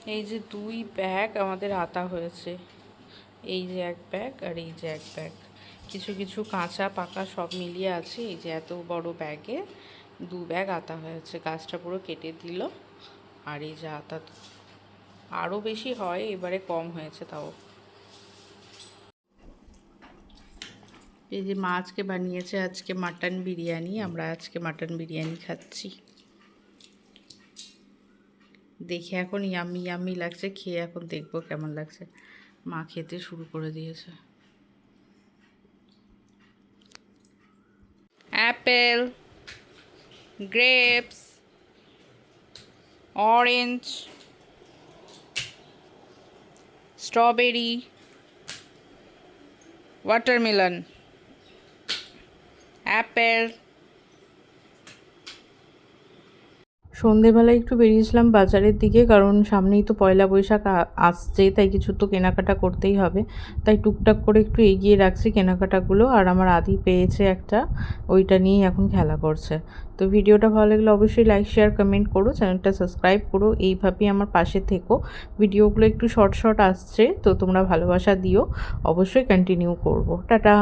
এই যে 2 ব্যাগ আমাদের আতা হয়েছে, এই যে এক ব্যাগ আর এই যে এক ব্যাগ। কিছু কিছু কাঁচা পাকা সব মিলিয়ে আছে। এই যে এত বড় ব্যাগে 2 ব্যাগ আতা হয়েছে। গাছটা পুরো কেটে দিল। আর এই যে আতা আরও বেশি হয়, এবারে কম হয়েছে তাও। এই যে মা আজকে বানিয়েছে আজকে মাটন বিরিয়ানি। আমরা আজকে মাটন বিরিয়ানি খাচ্ছি। দেখে এখন ইয়াম্মি ইয়াম্মি লাগছে, খেয়ে এখন দেখবো কেমন লাগছে। মা খেতে শুরু করে দিয়েছে। Apple, grapes, orange, strawberry, watermelon, Apple. সন্ধেবেলায় একটু বেরিয়েছিলাম বাজারের দিকে, কারণ সামনেই তো পয়লা বৈশাখ আসছে, তাই কিছু তো কেনাকাটা করতেই হবে। তাই টুকটাক করে একটু এগিয়ে রাখছি কেনাকাটাগুলো। আর আমার আদি পেয়েছে একটা, ওইটা নিয়েই এখন খেলা করছে। তো ভিডিওটা ভালো লাগলে অবশ্যই লাইক শেয়ার কমেন্ট করো, চ্যানেলটা সাবস্ক্রাইব করো। এইভাবেই আমার পাশে থেকো। ভিডিওগুলো একটু শর্ট শর্ট আসছে, তো তোমরা ভালোবাসা দিও। অবশ্যই কন্টিনিউ করব। টাটা।